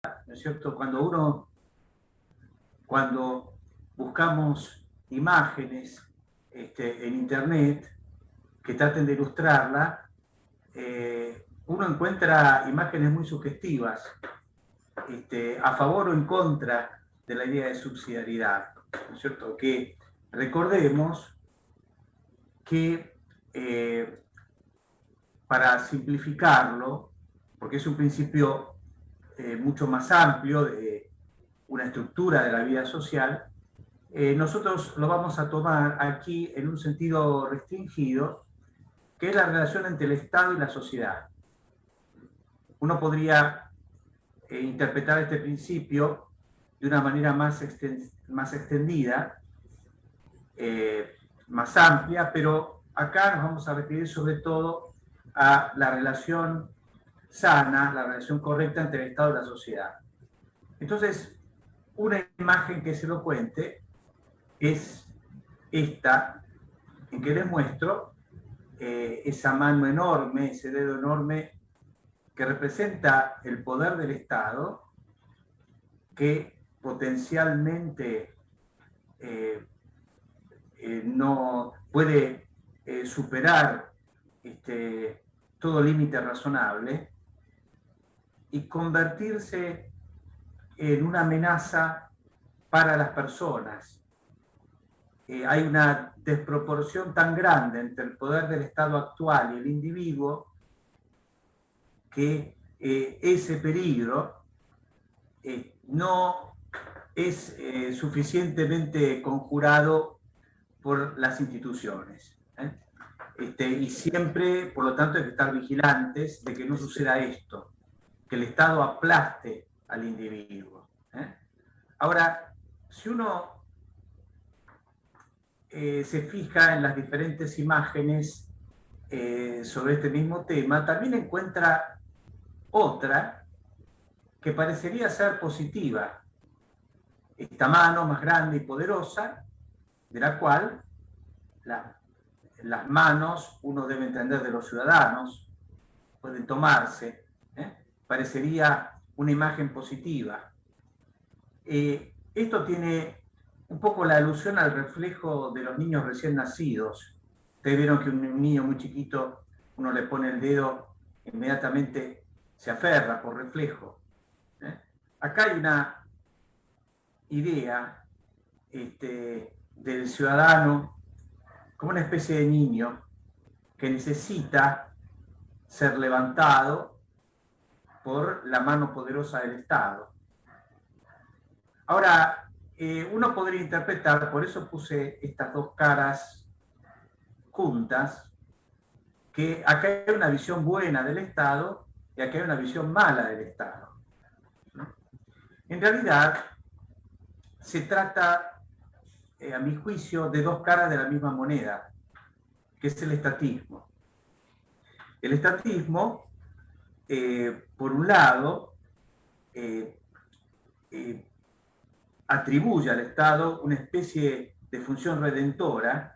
¿no es cierto? Cuando buscamos imágenes en Internet que traten de ilustrarla, uno encuentra imágenes muy sugestivas, a favor o en contra de la idea de subsidiariedad, ¿no es cierto? Que recordemos que para simplificarlo, porque es un principio mucho más amplio de una estructura de la vida social, nosotros lo vamos a tomar aquí en un sentido restringido, que es la relación entre el Estado y la sociedad. Uno podría interpretar este principio de una manera más extendida, más amplia, pero acá nos vamos a referir sobre todo a la relación sana, la relación correcta entre el Estado y la sociedad. Entonces, una imagen que es elocuente es esta, en que les muestro esa mano enorme, ese dedo enorme que representa el poder del Estado, que potencialmente no puede superar todo límite razonable y convertirse en una amenaza para las personas. Hay una desproporción tan grande entre el poder del Estado actual y el individuo que ese peligro no es suficientemente conjurado por las instituciones. Y siempre, por lo tanto, hay que estar vigilantes de que no suceda esto, que el Estado aplaste al individuo. Ahora, si uno se fija en las diferentes imágenes sobre este mismo tema, también encuentra otra que parecería ser positiva. Esta mano más grande y poderosa, de la cual las manos, uno debe entender, de los ciudadanos, pueden tomarse, parecería una imagen positiva. Esto tiene un poco la alusión al reflejo de los niños recién nacidos. Ustedes vieron que un niño muy chiquito, uno le pone el dedo, inmediatamente se aferra por reflejo. Acá hay una idea del ciudadano como una especie de niño que necesita ser levantado por la mano poderosa del Estado. Ahora, uno podría interpretar, por eso puse estas dos caras juntas, que acá hay una visión buena del Estado y acá hay una visión mala del Estado. En realidad, se trata, a mi juicio, de dos caras de la misma moneda, que es el estatismo. El estatismo, por un lado, atribuye al Estado una especie de función redentora,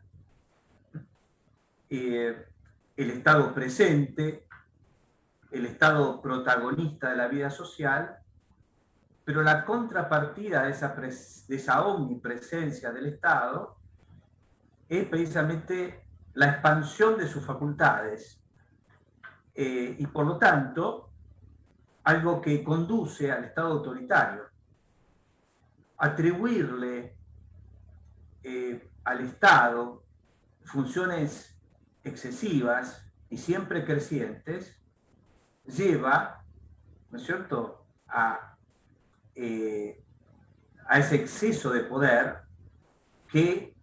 el Estado presente, el Estado protagonista de la vida social, pero la contrapartida de esa omnipresencia del Estado es precisamente la expansión de sus facultades, y por lo tanto algo que conduce al Estado autoritario. Atribuirle al Estado funciones excesivas y siempre crecientes lleva, ¿no es cierto?, a ese exceso de poder que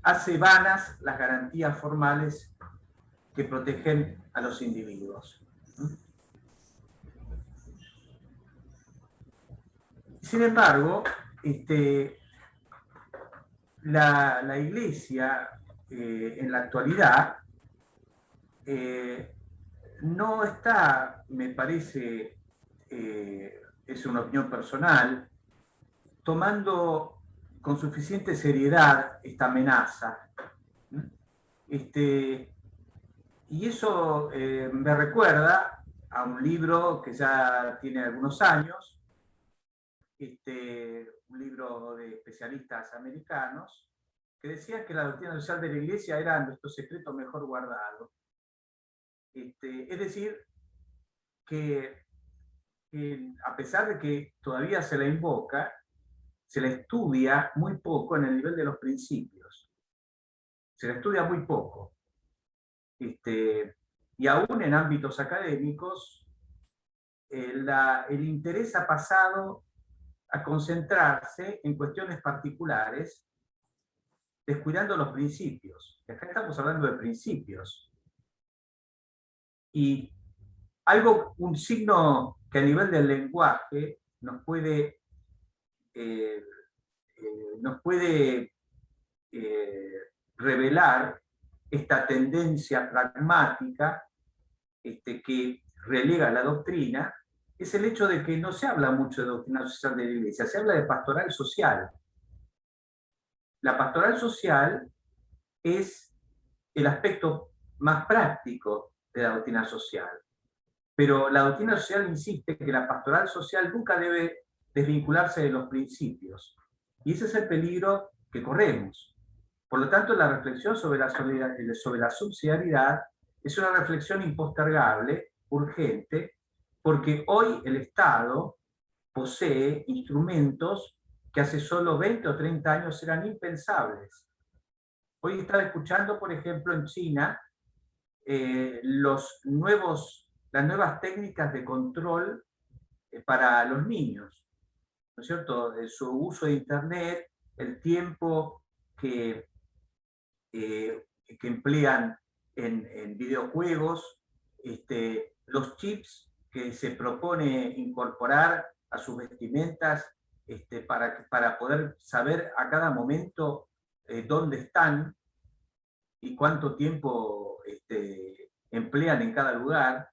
hace vanas las garantías formales que protegen a los individuos. Sin embargo, la Iglesia en la actualidad no está, me parece, es una opinión personal, tomando con suficiente seriedad esta amenaza. Y eso me recuerda a un libro que ya tiene algunos años, un libro de especialistas americanos, que decían que la doctrina social de la Iglesia era nuestro secreto mejor guardado. Es decir, que a pesar de que todavía se la invoca, se la estudia muy poco en el nivel de los principios. Se la estudia muy poco. Y aún en ámbitos académicos, el interés ha pasado a concentrarse en cuestiones particulares, descuidando los principios. Acá estamos hablando de principios. Y un signo que a nivel del lenguaje nos puede revelar esta tendencia pragmática que relega la doctrina, es el hecho de que no se habla mucho de doctrina social de la Iglesia, se habla de pastoral social. La pastoral social es el aspecto más práctico de la doctrina social. Pero la doctrina social insiste que la pastoral social nunca debe desvincularse de los principios. Y ese es el peligro que corremos. Por lo tanto, la reflexión sobre la subsidiariedad es una reflexión impostergable, urgente, porque hoy el Estado posee instrumentos que hace solo 20 o 30 años eran impensables. Hoy estaba escuchando, por ejemplo, en China, las nuevas técnicas de control para los niños, ¿no es cierto? Su uso de Internet, el tiempo que emplean en videojuegos, los chips que se propone incorporar a sus vestimentas para poder saber a cada momento dónde están y cuánto tiempo emplean en cada lugar.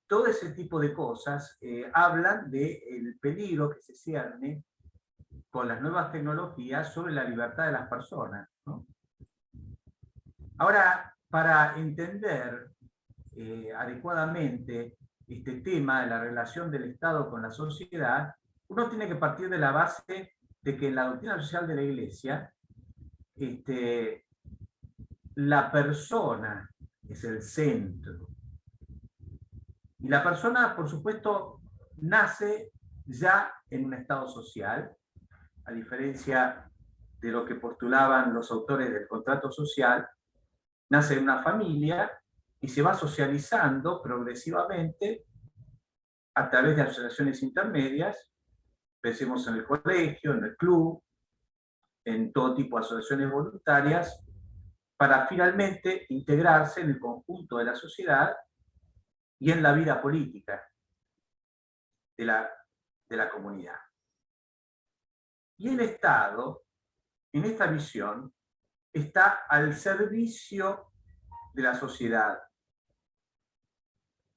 Todo ese tipo de cosas hablan del peligro que se cierne con las nuevas tecnologías sobre la libertad de las personas, ¿no? Ahora, para entender adecuadamente este tema de la relación del Estado con la sociedad, uno tiene que partir de la base de que en la doctrina social de la Iglesia, la persona es el centro. Y la persona, por supuesto, nace ya en un estado social, a diferencia de lo que postulaban los autores del contrato social, nace en una familia y se va socializando progresivamente a través de asociaciones intermedias, pensemos en el colegio, en el club, en todo tipo de asociaciones voluntarias, para finalmente integrarse en el conjunto de la sociedad y en la vida política de la comunidad. Y el Estado, en esta visión, está al servicio de la sociedad,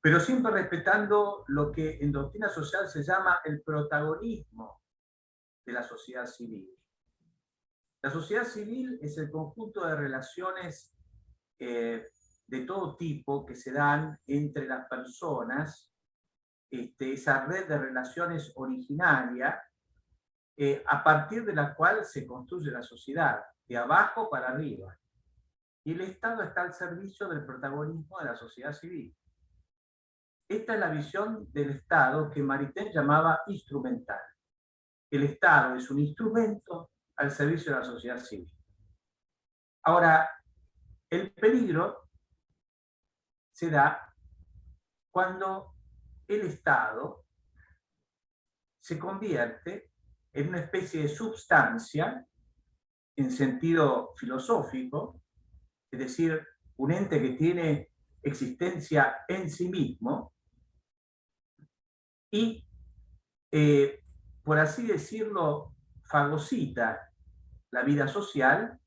pero siempre respetando lo que en doctrina social se llama el protagonismo de la sociedad civil. La sociedad civil es el conjunto de relaciones de todo tipo que se dan entre las personas, esa red de relaciones originaria, a partir de la cual se construye la sociedad, de abajo para arriba. Y el Estado está al servicio del protagonismo de la sociedad civil. Esta es la visión del Estado que Maritain llamaba instrumental. El Estado es un instrumento al servicio de la sociedad civil. Ahora, el peligro se da cuando el Estado se convierte en una especie de substancia en sentido filosófico, es decir, un ente que tiene existencia en sí mismo y, por así decirlo, fagocita la vida social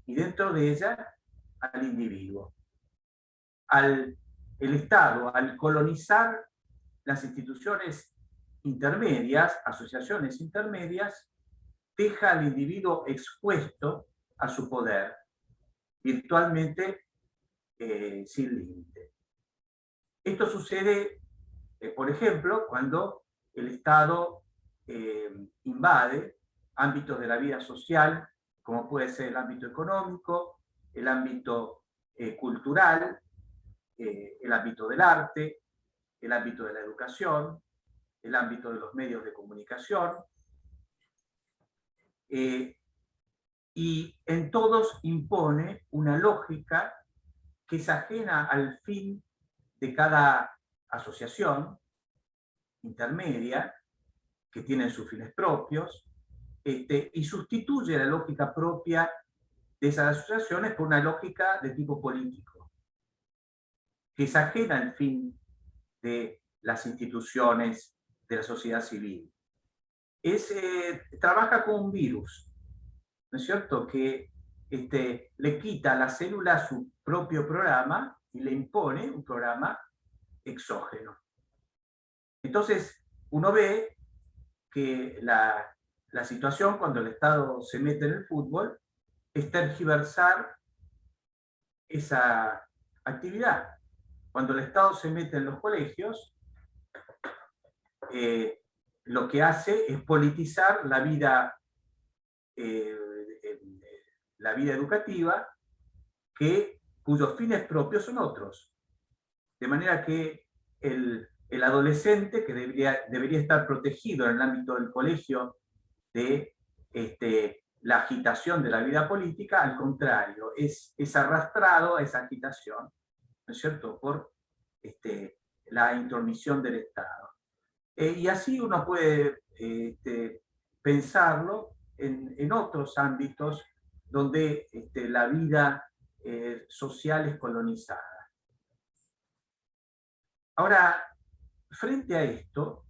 y dentro de ella al individuo. El Estado, al colonizar las instituciones intermedias, asociaciones intermedias, deja al individuo expuesto a su poder, virtualmente sin límite. Esto sucede, por ejemplo, cuando el Estado invade ámbitos de la vida social, como puede ser el ámbito económico, el ámbito cultural, el ámbito del arte, el ámbito de la educación, el ámbito de los medios de comunicación, y en todos impone una lógica que es ajena al fin de cada asociación intermedia, que tienen sus fines propios, y sustituye la lógica propia de esas asociaciones por una lógica de tipo político, que es ajena al fin de las instituciones de la sociedad civil. Trabaja con un virus, ¿no es cierto?, que le quita a la célula su propio programa y le impone un programa exógeno. Entonces, uno ve que la situación cuando el Estado se mete en el fútbol es tergiversar esa actividad. Cuando el Estado se mete en los colegios, lo que hace es politizar la vida educativa, cuyos fines propios son otros. De manera que el adolescente, que debería estar protegido en el ámbito del colegio de la agitación de la vida política, al contrario, es arrastrado a esa agitación, ¿no es cierto?, por la intromisión del Estado. Y así uno puede pensarlo en otros ámbitos donde la vida social es colonizada. Ahora, frente a esto,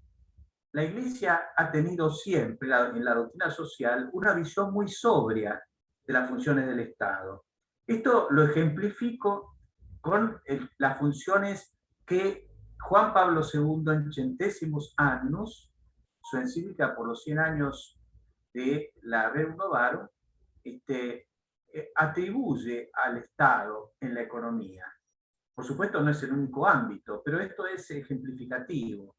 la Iglesia ha tenido siempre, en la doctrina social, una visión muy sobria de las funciones del Estado. Esto lo ejemplifico con las funciones que Juan Pablo II en Centésimos Annus, su encíclica por los 100 años de la Rerum Novarum, atribuye al Estado en la economía. Por supuesto no es el único ámbito, pero esto es ejemplificativo.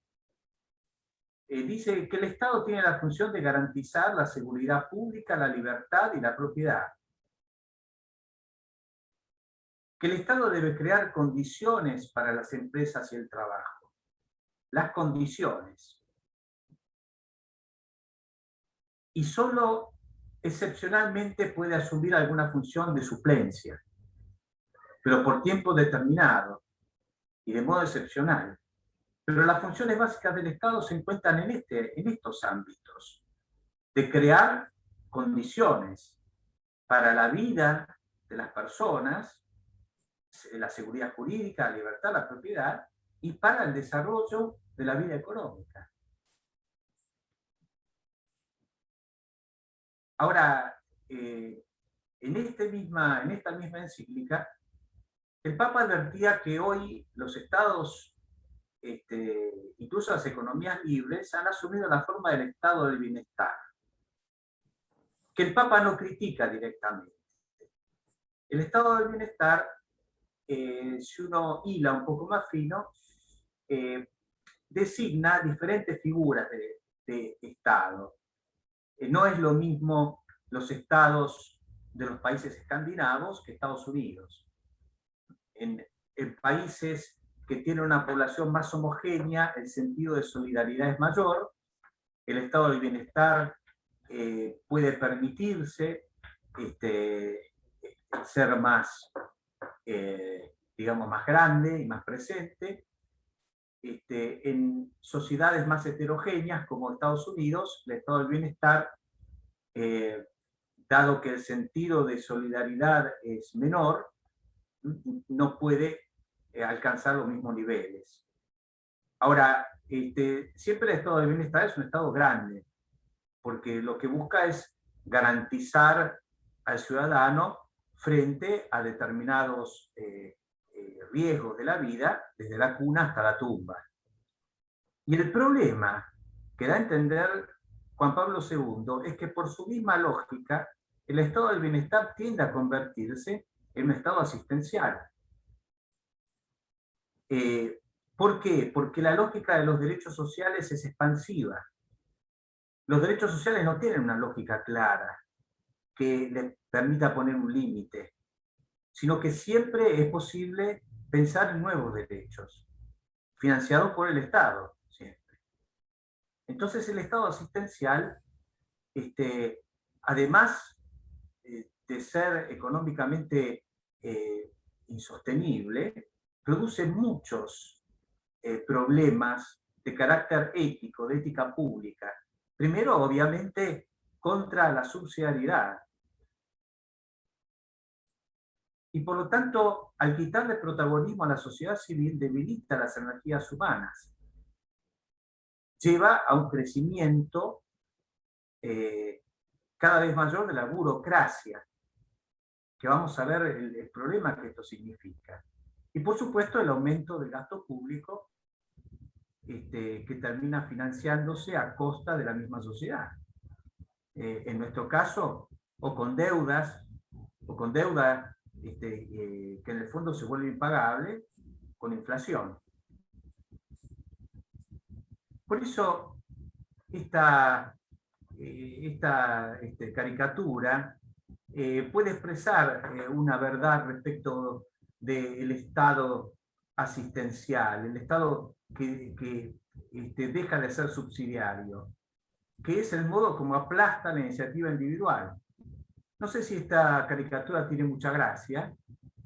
Dice que el Estado tiene la función de garantizar la seguridad pública, la libertad y la propiedad. Que el Estado debe crear condiciones para las empresas y el trabajo. Las condiciones. Y solo excepcionalmente puede asumir alguna función de suplencia, pero por tiempo determinado y de modo excepcional. Pero las funciones básicas del Estado se encuentran en estos ámbitos, de crear condiciones para la vida de las personas, la seguridad jurídica, la libertad, la propiedad, y para el desarrollo de la vida económica. Ahora, en esta misma encíclica, el Papa advertía que hoy los estados, incluso las economías libres, han asumido la forma del estado del bienestar, que el Papa no critica directamente. El estado del bienestar, si uno hila un poco más fino, designa diferentes figuras de Estado. No es lo mismo los estados de los países escandinavos que Estados Unidos. En países que tienen una población más homogénea, el sentido de solidaridad es mayor, el estado del bienestar puede permitirse ser más, digamos, más grande y más presente. En sociedades más heterogéneas como Estados Unidos, el estado del bienestar, dado que el sentido de solidaridad es menor, no puede alcanzar los mismos niveles. Ahora, siempre el estado del bienestar es un estado grande, porque lo que busca es garantizar al ciudadano frente a determinados riesgos de la vida, desde la cuna hasta la tumba. Y el problema que da a entender Juan Pablo II es que por su misma lógica, el estado del bienestar tiende a convertirse en un estado asistencial. ¿Por qué? Porque la lógica de los derechos sociales es expansiva. Los derechos sociales no tienen una lógica clara que les permita poner un límite, sino que siempre es posible pensar en nuevos derechos, financiados por el Estado, siempre. Entonces el Estado asistencial, además de ser económicamente insostenible, produce muchos problemas de carácter ético, de ética pública. Primero, obviamente, contra la subsidiariedad. Y por lo tanto, al quitarle protagonismo a la sociedad civil, debilita las energías humanas. Lleva a un crecimiento cada vez mayor de la burocracia, que vamos a ver el problema que esto significa. Y por supuesto el aumento del gasto público que termina financiándose a costa de la misma sociedad. En nuestro caso, o con deudas, o con deuda que en el fondo se vuelve impagable, con inflación. Por eso, esta caricatura puede expresar una verdad respecto del Estado asistencial, el Estado que deja de ser subsidiario, que es el modo como aplasta la iniciativa individual. No sé si esta caricatura tiene mucha gracia,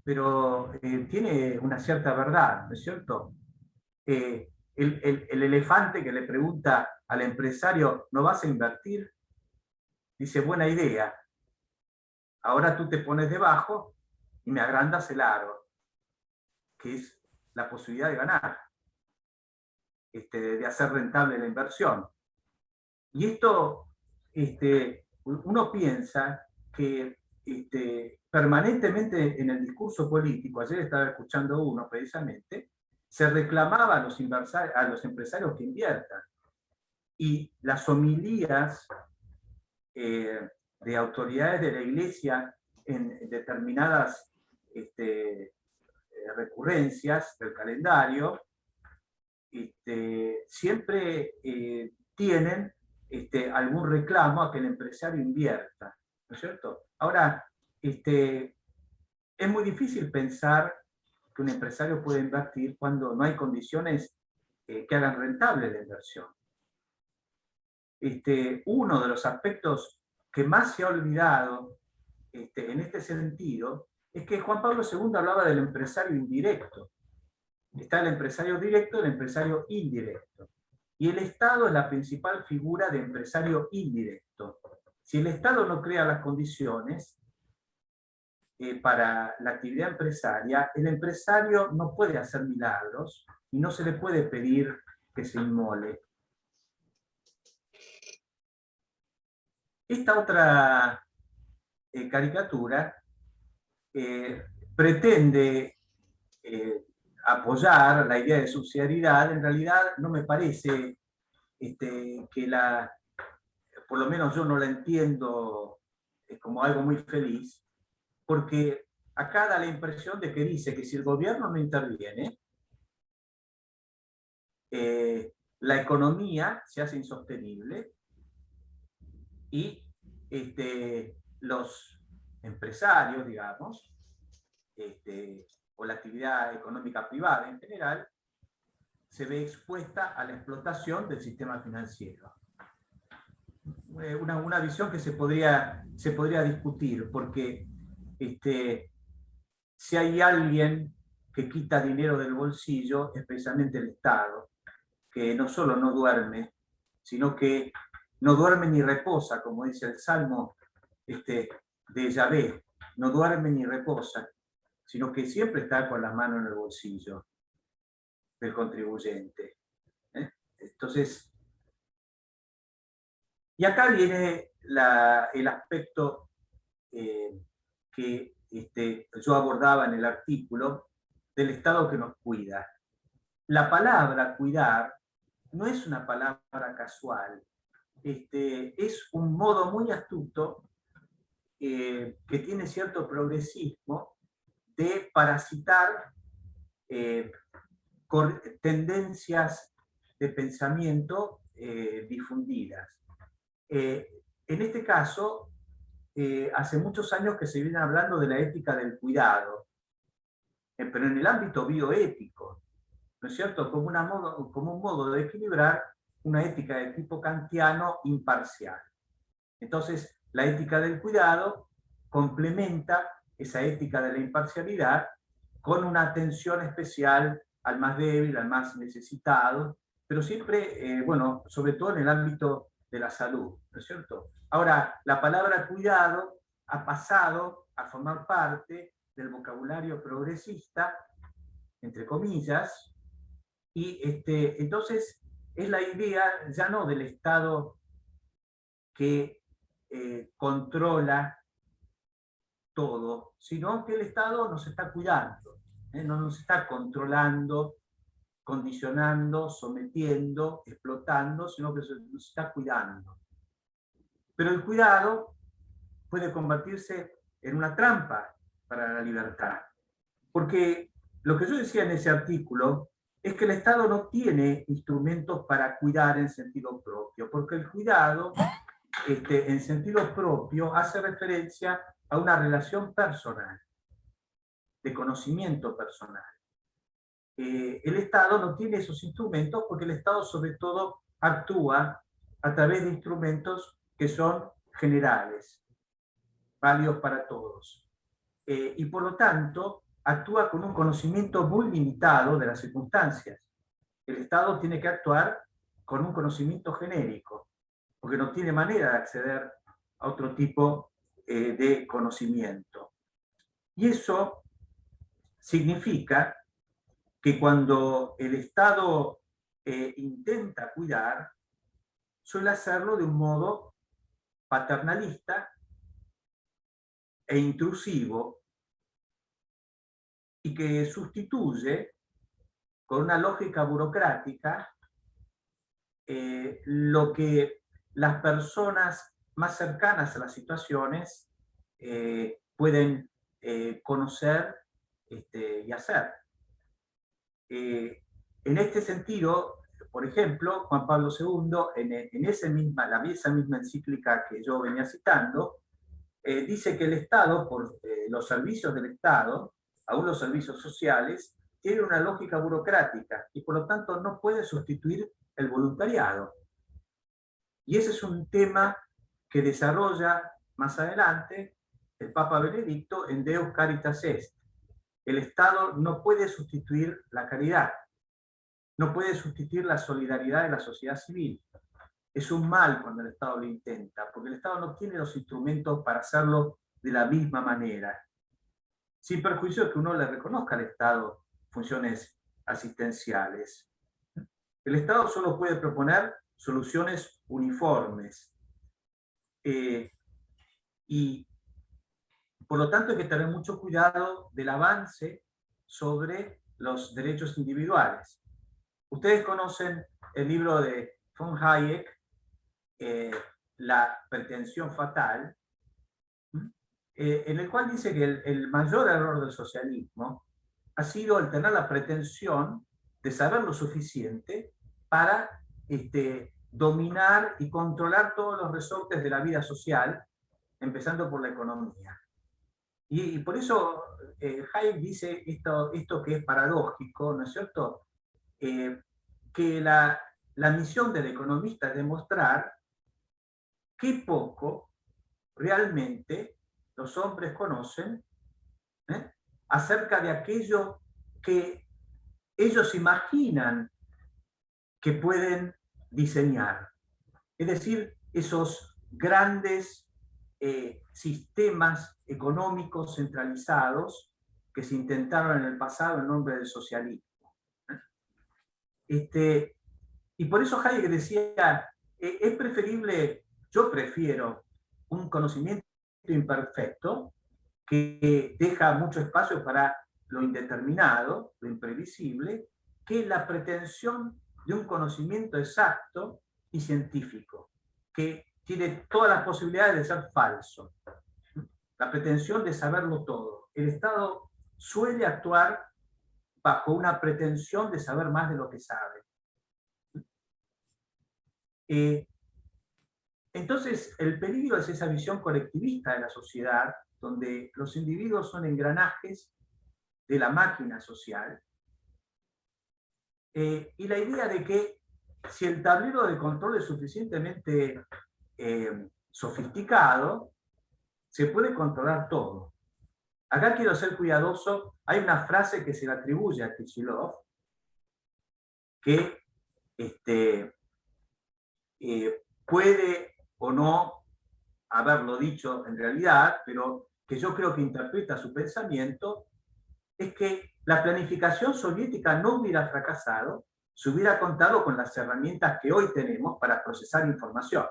pero tiene una cierta verdad, ¿no es cierto? El elefante que le pregunta al empresario, ¿no vas a invertir? Dice, buena idea. Ahora tú te pones debajo y me agrandas el aro, que es la posibilidad de ganar, de hacer rentable la inversión. Y esto, uno piensa que permanentemente en el discurso político, ayer estaba escuchando uno precisamente, se reclamaba a los empresarios que inviertan. Y las homilías de autoridades de la Iglesia en determinadas recurrencias del calendario, siempre tienen algún reclamo a que el empresario invierta, ¿no es cierto? Ahora, es muy difícil pensar que un empresario puede invertir cuando no hay condiciones que hagan rentable la inversión. Uno de los aspectos que más se ha olvidado en este sentido es que Juan Pablo II hablaba del empresario indirecto. Está el empresario directo y el empresario indirecto. Y el Estado es la principal figura de empresario indirecto. Si el Estado no crea las condiciones para la actividad empresaria, el empresario no puede hacer milagros y no se le puede pedir que se inmole. Esta otra caricatura pretende apoyar la idea de subsidiariedad. En realidad no me parece que por lo menos yo no la entiendo como algo muy feliz, porque acá da la impresión de que dice que si el gobierno no interviene, la economía se hace insostenible y los empresarios, digamos, o la actividad económica privada en general, se ve expuesta a la explotación del sistema financiero. Una visión que se podría discutir, porque si hay alguien que quita dinero del bolsillo, es precisamente el Estado, que no solo no duerme, sino que no duerme ni reposa, como dice el Salmo de Yahvé, no duerme ni reposa, sino que siempre está con la mano en el bolsillo del contribuyente. Entonces, y acá viene el aspecto que yo abordaba en el artículo del Estado que nos cuida. La palabra cuidar no es una palabra casual, es un modo muy astuto que tiene cierto progresismo de parasitar tendencias de pensamiento difundidas. En este caso, hace muchos años que se viene hablando de la ética del cuidado, pero en el ámbito bioético, ¿no es cierto? Como un modo de equilibrar una ética de tipo kantiano imparcial. Entonces, la ética del cuidado complementa esa ética de la imparcialidad con una atención especial al más débil, al más necesitado, pero siempre, bueno, sobre todo en el ámbito de la salud, ¿no es cierto? Ahora, la palabra cuidado ha pasado a formar parte del vocabulario progresista, entre comillas, y entonces es la idea ya no del Estado que controla todo, sino que el Estado nos está cuidando, no nos está controlando, condicionando, sometiendo, explotando, sino que nos está cuidando. Pero el cuidado puede convertirse en una trampa para la libertad, porque lo que yo decía en ese artículo es que el Estado no tiene instrumentos para cuidar en sentido propio, porque el cuidado en sentido propio hace referencia a una relación personal, de conocimiento personal. El Estado no tiene esos instrumentos porque el Estado sobre todo actúa a través de instrumentos que son generales, válidos para todos. Y por lo tanto actúa con un conocimiento muy limitado de las circunstancias. El Estado tiene que actuar con un conocimiento genérico, porque no tiene manera de acceder a otro tipo de conocimiento. Y eso significa que cuando el Estado intenta cuidar, suele hacerlo de un modo paternalista e intrusivo, y que sustituye con una lógica burocrática lo que las personas más cercanas a las situaciones pueden conocer y hacer. En este sentido, por ejemplo, Juan Pablo II, en esa misma encíclica que yo venía citando, dice que el Estado, por los servicios del Estado, aún los servicios sociales, tiene una lógica burocrática y por lo tanto no puede sustituir el voluntariado. Y ese es un tema que desarrolla más adelante el Papa Benedicto en Deus Caritas Est. El Estado no puede sustituir la caridad, no puede sustituir la solidaridad de la sociedad civil. Es un mal cuando el Estado lo intenta, porque el Estado no tiene los instrumentos para hacerlo de la misma manera, sin perjuicio de que uno le reconozca al Estado funciones asistenciales. El Estado solo puede proponer soluciones uniformes, y por lo tanto hay que tener mucho cuidado del avance sobre los derechos individuales. Ustedes conocen el libro de von Hayek, La pretensión fatal, en el cual dice que el mayor error del socialismo ha sido el tener la pretensión de saber lo suficiente para dominar y controlar todos los resortes de la vida social, empezando por la economía. Y por eso Hayek dice esto que es paradójico, ¿no es cierto? Que la misión del economista es demostrar qué poco realmente los hombres conocen acerca de aquello que ellos imaginan que pueden diseñar. Es decir, esos grandes sistemas económicos centralizados que se intentaron en el pasado en nombre del socialismo. Y por eso Hayek decía, es preferible, yo prefiero un conocimiento imperfecto que deja mucho espacio para lo indeterminado, lo imprevisible, que la pretensión de un conocimiento exacto y científico, que tiene todas las posibilidades de ser falso. La pretensión de saberlo todo. El Estado suele actuar bajo una pretensión de saber más de lo que sabe. Entonces, el peligro es esa visión colectivista de la sociedad, donde los individuos son engranajes de la máquina social, y la idea de que si el tablero de control es suficientemente sofisticado, se puede controlar todo. Acá quiero ser cuidadoso. Hay una frase que se le atribuye a Kicillof, que puede o no haberlo dicho en realidad, pero que yo creo que interpreta su pensamiento, es que la planificación soviética no hubiera fracasado si hubiera contado con las herramientas que hoy tenemos para procesar información.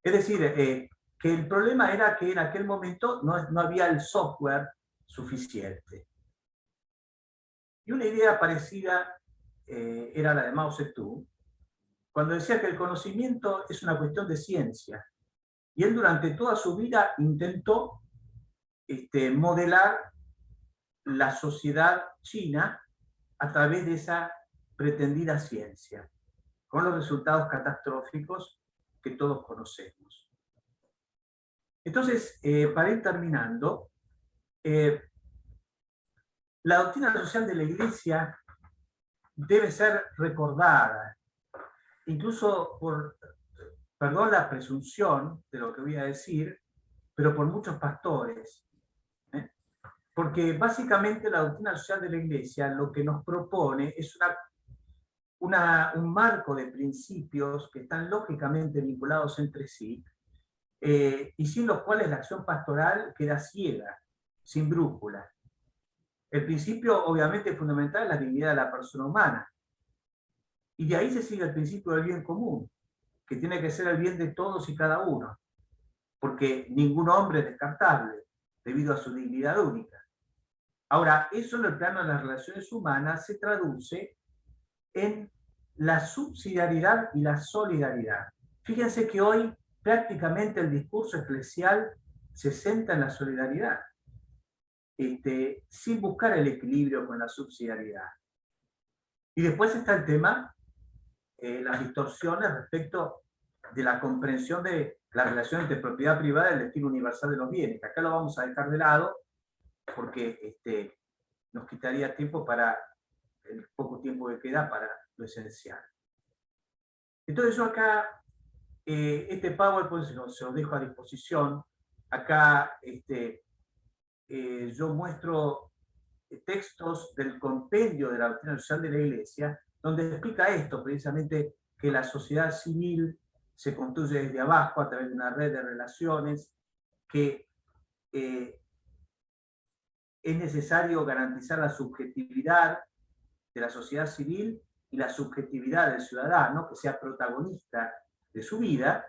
Es decir, que el problema era que en aquel momento no había el software suficiente. Y una idea parecida era la de Mao Zedong, cuando decía que el conocimiento es una cuestión de ciencia. Y él durante toda su vida intentó modelar la sociedad china a través de esa pretendida ciencia, con los resultados catastróficos que todos conocemos. Entonces, para ir terminando, la doctrina social de la Iglesia debe ser recordada, incluso por, perdón la presunción de lo que voy a decir, pero por muchos pastores. Porque básicamente la doctrina social de la Iglesia lo que nos propone es un marco de principios que están lógicamente vinculados entre sí, y sin los cuales la acción pastoral queda ciega, sin brújula. El principio obviamente fundamental es la dignidad de la persona humana. Y de ahí se sigue el principio del bien común, que tiene que ser el bien de todos y cada uno, porque ningún hombre es descartable debido a su dignidad única. Ahora, eso en el plano de las relaciones humanas se traduce en la subsidiariedad y la solidaridad. Fíjense que hoy prácticamente el discurso eclesial se centra en la solidaridad, sin buscar el equilibrio con la subsidiariedad. Y después está el tema, las distorsiones respecto de la comprensión de la relación entre propiedad privada y el destino universal de los bienes. Acá lo vamos a dejar de lado porque nos quitaría tiempo para el poco tiempo que queda para lo esencial. Entonces yo acá, este PowerPoint se lo dejo a disposición. Acá yo muestro textos del compendio de la doctrina social de la Iglesia, donde explica esto, precisamente que la sociedad civil se construye desde abajo a través de una red de relaciones, que es necesario garantizar la subjetividad de la sociedad civil y la subjetividad del ciudadano, que sea protagonista de su vida,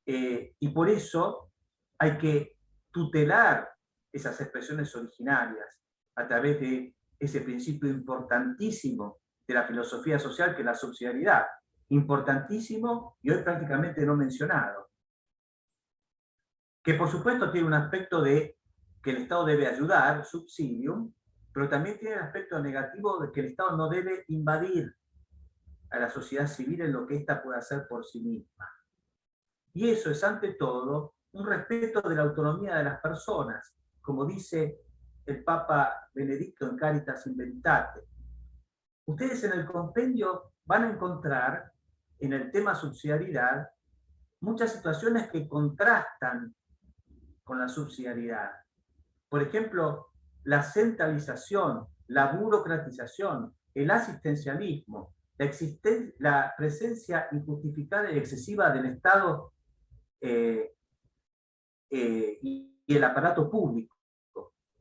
y por eso hay que tutelar esas expresiones originarias a través de ese principio importantísimo de la filosofía social, que es la subsidiariedad. Importantísimo y hoy prácticamente no mencionado. Que por supuesto tiene un aspecto de que el Estado debe ayudar, subsidium, pero también tiene el aspecto negativo de que el Estado no debe invadir a la sociedad civil en lo que ésta pueda hacer por sí misma. Y eso es, ante todo, un respeto de la autonomía de las personas, como dice el Papa Benedicto en Caritas in Veritate. Ustedes en el compendio van a encontrar, en el tema subsidiariedad, muchas situaciones que contrastan con la subsidiariedad. Por ejemplo, la centralización, la burocratización, el asistencialismo, la presencia injustificada y excesiva del Estado y el aparato público.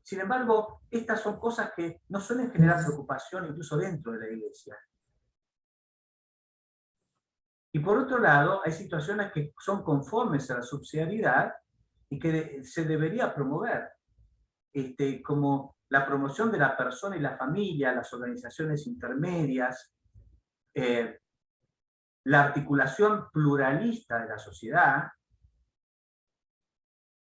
Sin embargo, estas son cosas que no suelen generar preocupación incluso dentro de la Iglesia. Y por otro lado, hay situaciones que son conformes a la subsidiariedad y que se debería promover, como la promoción de la persona y la familia, las organizaciones intermedias, la articulación pluralista de la sociedad,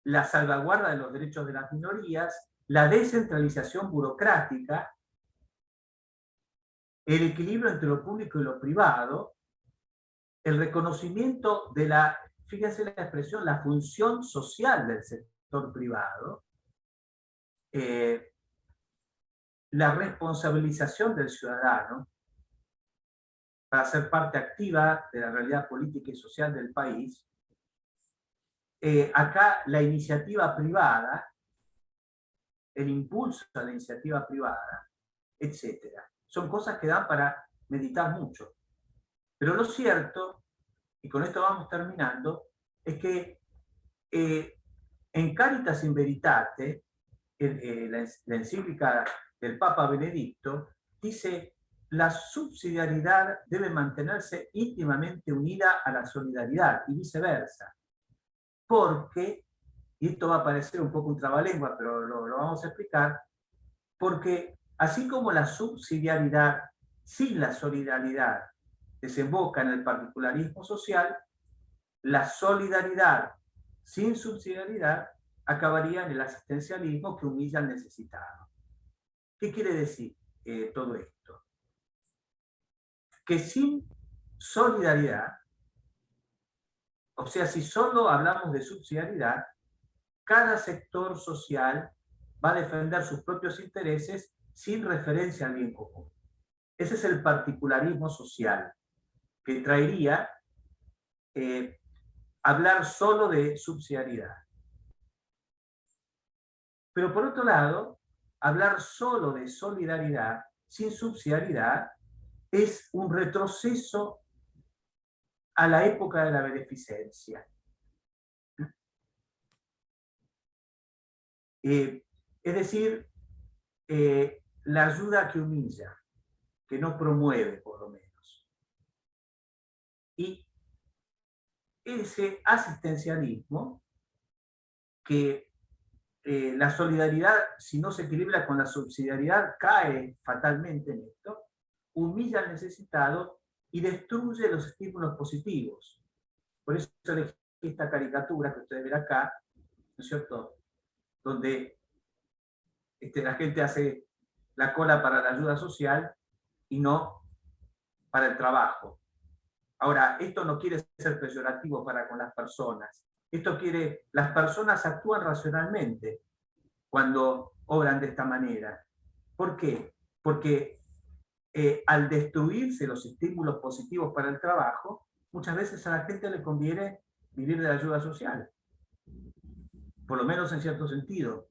la salvaguarda de los derechos de las minorías, la descentralización burocrática, el equilibrio entre lo público y lo privado, el reconocimiento de la, fíjense la expresión, la función social del sector privado, la responsabilización del ciudadano para ser parte activa de la realidad política y social del país. Acá la iniciativa privada, el impulso a la iniciativa privada, etcétera. Son cosas que dan para meditar mucho. Pero lo cierto, y con esto vamos terminando, es que en Caritas in Veritate, la encíclica del Papa Benedicto, dice: la subsidiariedad debe mantenerse íntimamente unida a la solidaridad y viceversa. Porque, y esto va a parecer un poco un trabalengua, pero lo vamos a explicar, porque así como la subsidiariedad sin la solidaridad desemboca en el particularismo social, la solidaridad sin subsidiariedad acabaría en el asistencialismo que humilla al necesitado. ¿Qué quiere decir todo esto? Que sin solidaridad, o sea, si solo hablamos de subsidiariedad, cada sector social va a defender sus propios intereses sin referencia al bien común. Ese es el particularismo social, que traería hablar solo de subsidiariedad. Pero por otro lado, hablar solo de solidaridad sin subsidiariedad es un retroceso a la época de la beneficencia. Es decir, la ayuda que humilla, que no promueve, por lo menos. Y ese asistencialismo, que la solidaridad, si no se equilibra con la subsidiariedad, cae fatalmente en esto, humilla al necesitado y destruye los estímulos positivos. Por eso elegí esta caricatura que ustedes ven acá, ¿no es cierto?, donde la gente hace la cola para la ayuda social y no para el trabajo. Ahora, esto no quiere ser peyorativo para con las personas. Esto quiere, las personas actúan racionalmente cuando obran de esta manera. ¿Por qué? Porque al destruirse los estímulos positivos para el trabajo, muchas veces a la gente le conviene vivir de la ayuda social. Por lo menos en cierto sentido.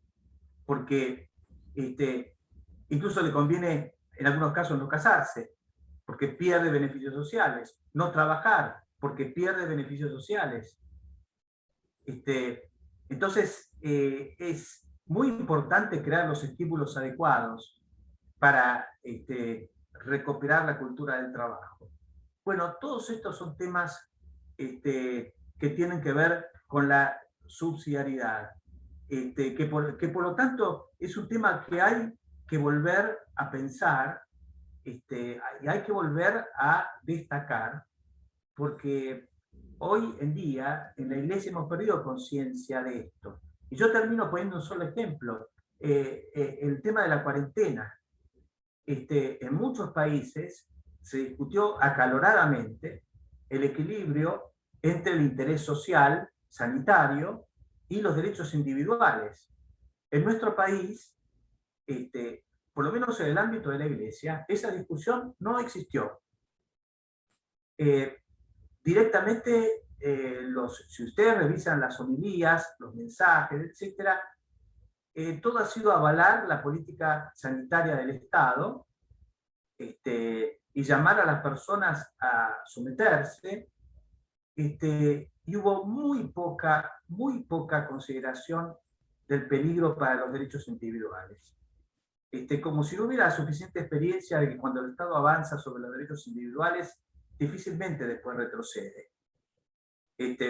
Porque incluso le conviene, en algunos casos, no casarse, porque pierde beneficios sociales. No trabajar, porque pierde beneficios sociales. Entonces, es muy importante crear los estímulos adecuados para recuperar la cultura del trabajo. Bueno, todos estos son temas que tienen que ver con la subsidiariedad, que por lo tanto es un tema que hay que volver a pensar y hay que volver a destacar, porque hoy en día en la Iglesia hemos perdido conciencia de esto. Y yo termino poniendo un solo ejemplo, el tema de la cuarentena. En muchos países se discutió acaloradamente el equilibrio entre el interés social, sanitario, y los derechos individuales. En nuestro país, por lo menos en el ámbito de la Iglesia, esa discusión no existió. Directamente, si ustedes revisan las homilías, los mensajes, etc., todo ha sido avalar la política sanitaria del Estado y llamar a las personas a someterse, y hubo muy poca consideración del peligro para los derechos individuales. Como si no hubiera suficiente experiencia de que cuando el Estado avanza sobre los derechos individuales, difícilmente después retrocede,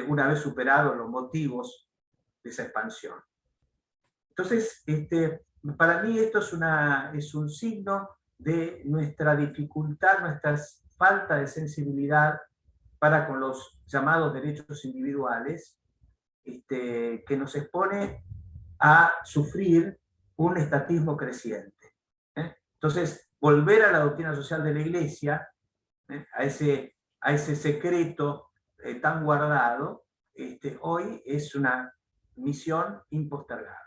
una vez superados los motivos de esa expansión. Entonces, para mí esto es un signo de nuestra dificultad, nuestra falta de sensibilidad para con los llamados derechos individuales, que nos expone a sufrir un estatismo creciente. Entonces, volver a la doctrina social de la Iglesia, a ese secreto tan guardado, hoy es una misión impostergable.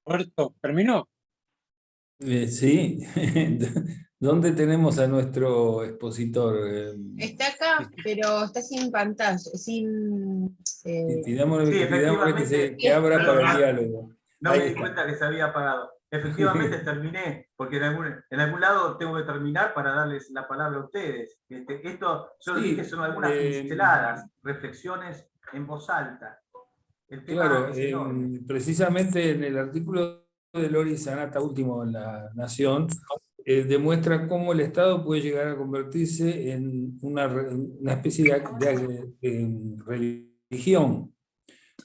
Roberto, ¿terminó? Sí. ¿Dónde tenemos a nuestro expositor? Está acá, pero está sin pantalla, sin... Pidámosle, Sí, efectivamente. que abra para el diálogo. No Ahí me di está. cuenta que se había apagado. Efectivamente terminé, porque en algún lado tengo que terminar para darles la palabra a ustedes. Esto, yo Sí, dije, son algunas pinceladas, reflexiones en voz alta. El tema claro, es enorme. precisamente en el artículo de Lori Sanata, último en La Nación, demuestra cómo el Estado puede llegar a convertirse en una especie de religión,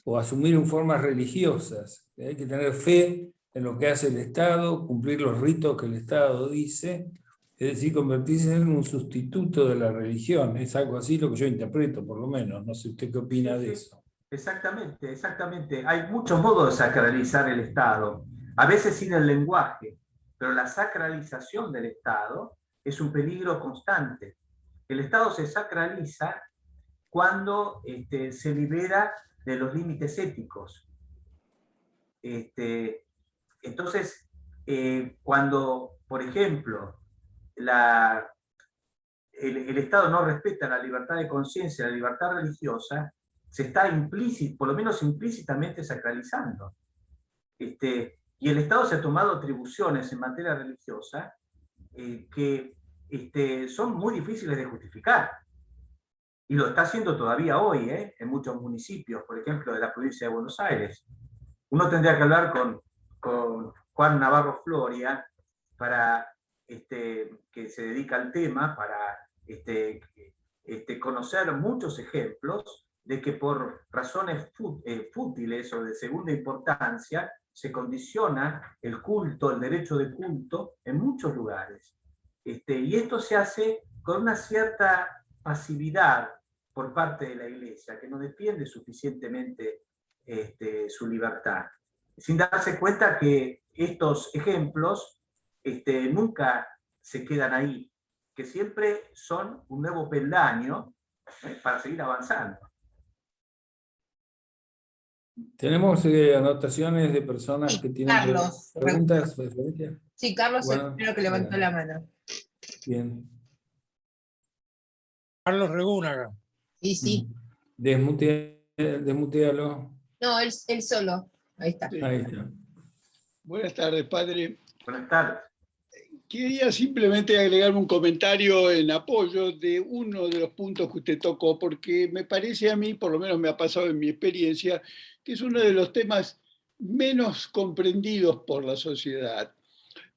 o asumir formas religiosas. Hay que tener fe en lo que hace el Estado, cumplir los ritos que el Estado dice, es decir, convertirse en un sustituto de la religión. Es algo así lo que yo interpreto, por lo menos. No sé usted qué opina de eso. Exactamente, exactamente. Hay muchos modos de sacralizar el Estado, a veces sin el lenguaje, pero la sacralización del Estado es un peligro constante. El Estado se sacraliza cuando se libera de los límites éticos. Entonces, cuando, por ejemplo, el Estado no respeta la libertad de conciencia, la libertad religiosa, se está por lo menos implícitamente sacralizando. Y el Estado se ha tomado atribuciones en materia religiosa que son muy difíciles de justificar. Y lo está haciendo todavía hoy, en muchos municipios, por ejemplo, de la provincia de Buenos Aires. Uno tendría que hablar con Juan Navarro Floria, que se dedica al tema, para conocer muchos ejemplos de que por razones fútiles o de segunda importancia se condiciona el culto, el derecho de culto en muchos lugares. Y esto se hace con una cierta pasividad por parte de la Iglesia, que no defiende suficientemente su libertad, sin darse cuenta que estos ejemplos nunca se quedan ahí, que siempre son un nuevo peldaño para seguir avanzando. ¿Tenemos anotaciones de personas que tienen Carlos, preguntas? Sí, Carlos es Bueno, el primero que levantó la mano. Bien. Carlos Regúnaga. Sí. Desmutealo. No, él solo. Ahí está. Sí. Ahí está. Buenas tardes, padre. Buenas tardes. Quería simplemente agregar un comentario en apoyo de uno de los puntos que usted tocó, porque me parece a mí, por lo menos me ha pasado en mi experiencia, que es uno de los temas menos comprendidos por la sociedad.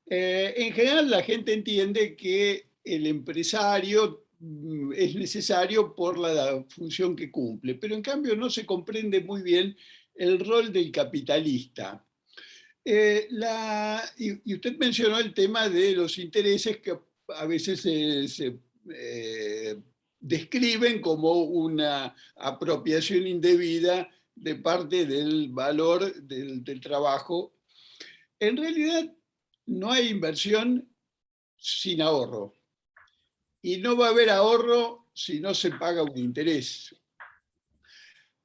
En general, la gente entiende que el empresario es necesario por la función que cumple, pero en cambio no se comprende muy bien el rol del capitalista. Y usted mencionó el tema de los intereses que a veces se describen como una apropiación indebida de parte del valor del trabajo. En realidad, no hay inversión sin ahorro. Y no va a haber ahorro si no se paga un interés.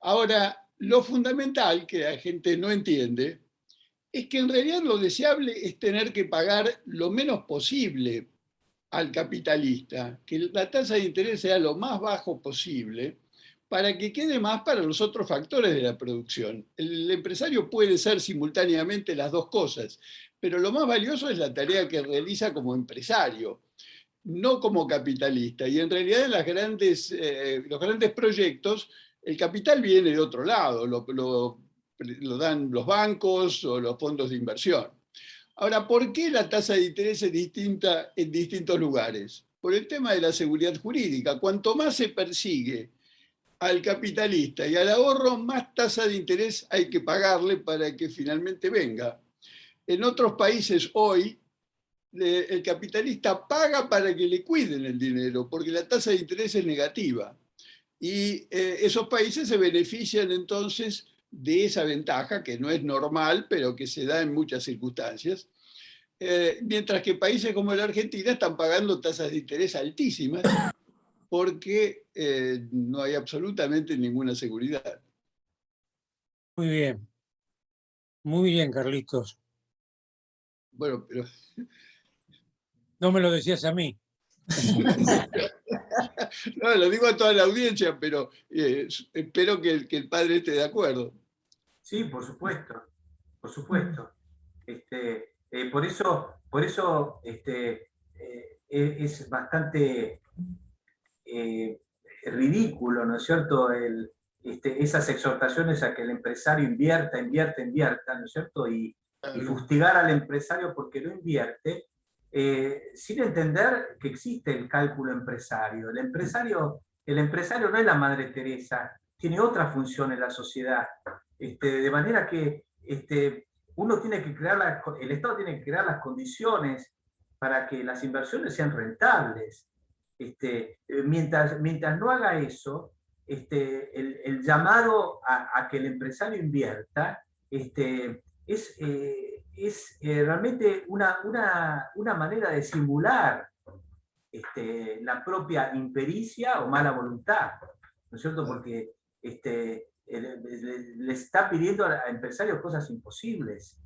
Ahora, lo fundamental que la gente no entiende es que en realidad lo deseable es tener que pagar lo menos posible al capitalista, que la tasa de interés sea lo más bajo posible para que quede más para los otros factores de la producción. El empresario puede ser simultáneamente las dos cosas, pero lo más valioso es la tarea que realiza como empresario, no como capitalista. Y en realidad en los grandes proyectos, el capital viene de otro lado, lo dan los bancos o los fondos de inversión. Ahora, ¿por qué la tasa de interés es distinta en distintos lugares? Por el tema de la seguridad jurídica. Cuanto más se persigue al capitalista y al ahorro, más tasa de interés hay que pagarle para que finalmente venga. En otros países hoy, el capitalista paga para que le cuiden el dinero, porque la tasa de interés es negativa. Y esos países se benefician entonces de esa ventaja, que no es normal, pero que se da en muchas circunstancias. Mientras que países como la Argentina están pagando tasas de interés altísimas porque no hay absolutamente ninguna seguridad. Muy bien. Muy bien, Carlitos. Bueno, pero... No me lo decías a mí. No, lo digo a toda la audiencia, pero espero que el padre esté de acuerdo. Sí, por supuesto, por supuesto. Por eso es bastante ridículo, ¿no es cierto?, esas exhortaciones a que el empresario invierta, ¿no es cierto?, y fustigar al empresario porque no invierte, sin entender que existe el cálculo empresario. El empresario no es la Madre Teresa, tiene otra función en la sociedad, de manera que uno tiene que el Estado tiene que crear las condiciones para que las inversiones sean rentables. Mientras no haga eso, el llamado a que el empresario invierta es realmente una manera de simular la propia impericia o mala voluntad, ¿no es cierto? Porque le está pidiendo a empresarios cosas imposibles.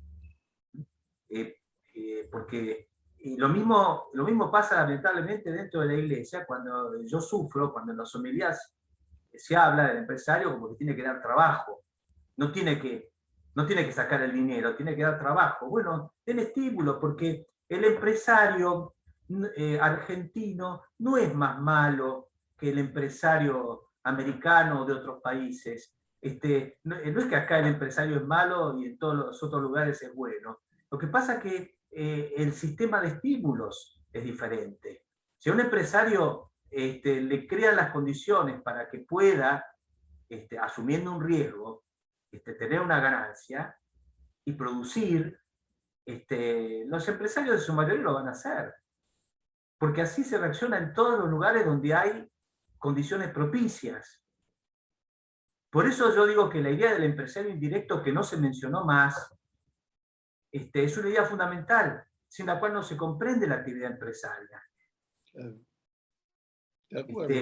Porque lo mismo pasa lamentablemente dentro de la iglesia, cuando yo sufro, cuando en las homilías se habla del empresario como que tiene que dar trabajo, no tiene que sacar el dinero, tiene que dar trabajo. Bueno, den estímulo, porque el empresario argentino no es más malo que el empresario americano o de otros países. No es que acá el empresario es malo y en todos los otros lugares es bueno. Lo que pasa es que el sistema de estímulos es diferente. Si a un empresario le crean las condiciones para que pueda, asumiendo un riesgo, tener una ganancia y producir, los empresarios de su mayoría lo van a hacer. Porque así se reacciona en todos los lugares donde hay condiciones propicias. Por eso yo digo que la idea del empresario indirecto, que no se mencionó más, es una idea fundamental, sin la cual no se comprende la actividad empresaria. De acuerdo.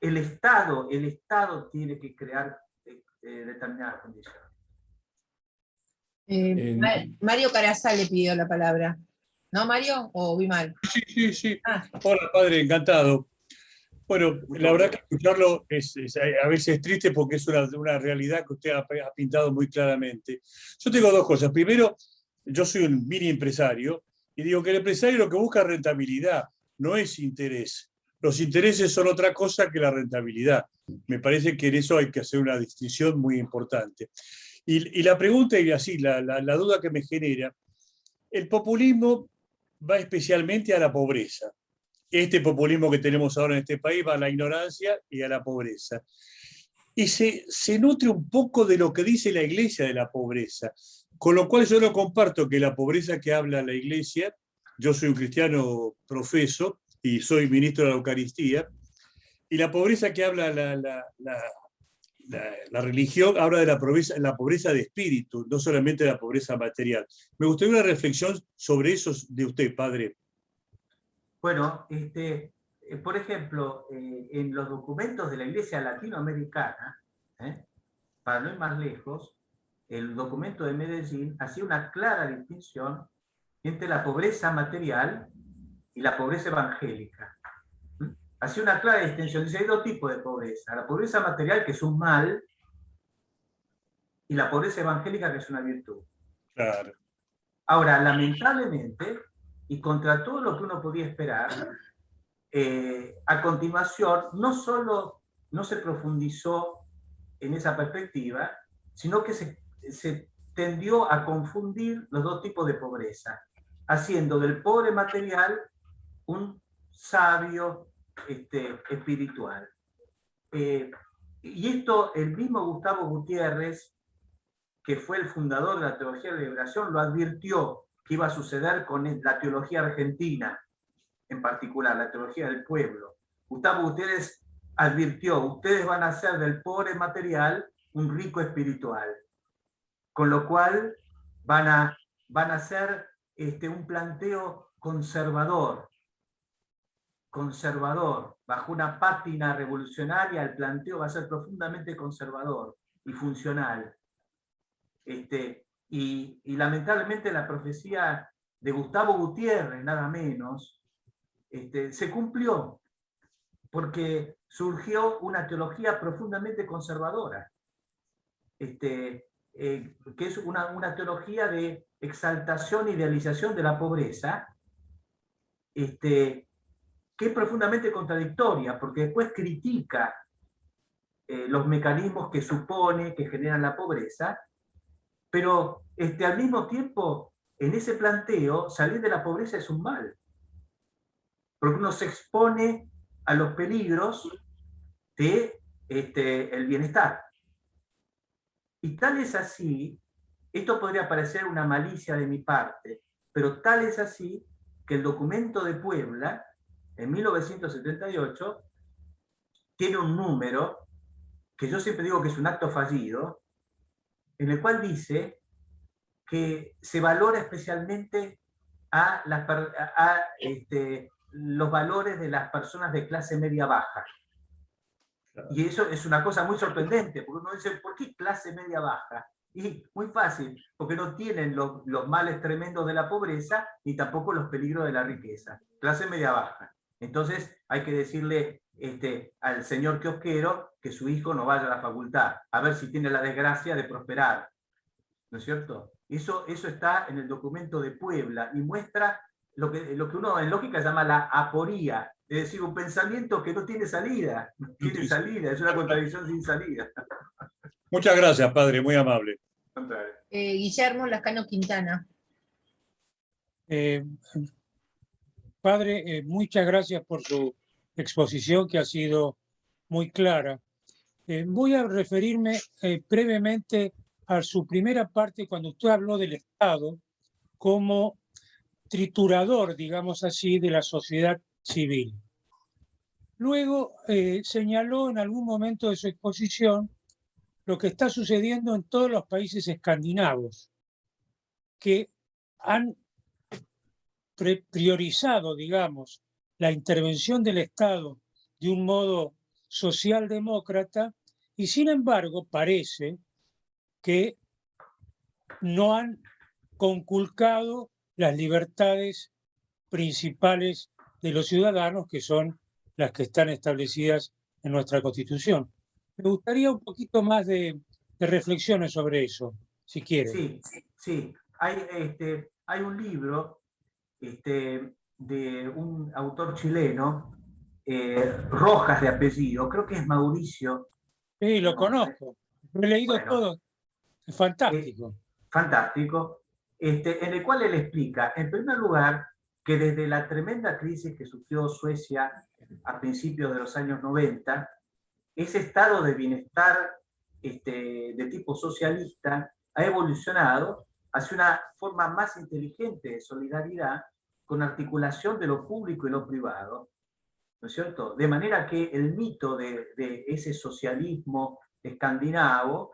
El Estado tiene que crear determinadas condiciones. Mario Carazal le pidió la palabra. ¿No, Mario? ¿O vi mal? Sí. Hola, padre, encantado. Bueno, la verdad que escucharlo es a veces triste porque es una realidad que usted ha pintado muy claramente. Yo tengo dos cosas. Primero, yo soy un mini empresario y digo que el empresario lo que busca es rentabilidad, no es interés. Los intereses son otra cosa que la rentabilidad. Me parece que en eso hay que hacer una distinción muy importante. Y la pregunta, y así, la duda que me genera, el populismo va especialmente a la pobreza. Este populismo que tenemos ahora en este país va a la ignorancia y a la pobreza. Y se nutre un poco de lo que dice la Iglesia de la pobreza, con lo cual yo no comparto que la pobreza que habla la Iglesia, yo soy un cristiano profeso y soy ministro de la Eucaristía, y la pobreza que habla la religión habla de la pobreza de espíritu, no solamente de la pobreza material. Me gustaría una reflexión sobre eso de usted, padre. Bueno, por ejemplo, en los documentos de la Iglesia Latinoamericana, para no ir más lejos, el documento de Medellín hacía una clara distinción entre la pobreza material y la pobreza evangélica. Hacía una clara distinción. Dice, hay dos tipos de pobreza. La pobreza material, que es un mal, y la pobreza evangélica, que es una virtud. Claro. Ahora, lamentablemente, y contra todo lo que uno podía esperar, a continuación, no solo no se profundizó en esa perspectiva, sino que se tendió a confundir los dos tipos de pobreza, haciendo del pobre material un sabio espiritual. Y esto el mismo Gustavo Gutiérrez, que fue el fundador de la teología de la liberación, lo advirtió qué iba a suceder con la teología argentina, en particular, la teología del pueblo. Gustavo Gutiérrez advirtió, ustedes van a hacer del pobre material un rico espiritual, con lo cual van a hacer un planteo conservador, bajo una pátina revolucionaria. El planteo va a ser profundamente conservador y funcional. Y lamentablemente la profecía de Gustavo Gutiérrez, nada menos, se cumplió, porque surgió una teología profundamente conservadora, que es una teología de exaltación e idealización de la pobreza, que es profundamente contradictoria, porque después critica los mecanismos que supone que generan la pobreza, pero al mismo tiempo, en ese planteo, salir de la pobreza es un mal, porque uno se expone a los peligros de el bienestar. Y tal es así, esto podría parecer una malicia de mi parte, pero tal es así que el documento de Puebla, en 1978, tiene un número que yo siempre digo que es un acto fallido, en el cual dice que se valora especialmente a los valores de las personas de clase media baja. Y eso es una cosa muy sorprendente, porque uno dice, ¿por qué clase media baja? Y muy fácil, porque no tienen los males tremendos de la pobreza, ni tampoco los peligros de la riqueza. Clase media baja. Entonces hay que decirle al señor kiosquero que su hijo no vaya a la facultad, a ver si tiene la desgracia de prosperar. ¿No es cierto? Eso está en el documento de Puebla y muestra lo que uno en lógica llama la aporía, es decir, un pensamiento que no tiene salida, no tiene salida, es una contradicción sin salida. Muchas gracias, padre, muy amable. Guillermo Lascano Quintana. Padre, muchas gracias por su exposición, que ha sido muy clara. Voy a referirme brevemente a su primera parte, cuando usted habló del Estado como triturador, digamos así, de la sociedad civil. Luego señaló en algún momento de su exposición lo que está sucediendo en todos los países escandinavos, que han priorizado, digamos, la intervención del Estado de un modo socialdemócrata, y sin embargo parece que no han conculcado las libertades principales de los ciudadanos, que son las que están establecidas en nuestra Constitución. Me gustaría un poquito más de reflexiones sobre eso, si quiere. Sí, sí. Hay un libro de un autor chileno, Rojas de apellido, creo que es Mauricio. Sí, lo conozco, lo he leído todo, es fantástico. Fantástico, en el cual él explica, en primer lugar, que desde la tremenda crisis que sufrió Suecia a principios de los años 90, ese estado de bienestar de tipo socialista ha evolucionado hacia una forma más inteligente de solidaridad, con articulación de lo público y lo privado, ¿no es cierto? De manera que el mito de ese socialismo escandinavo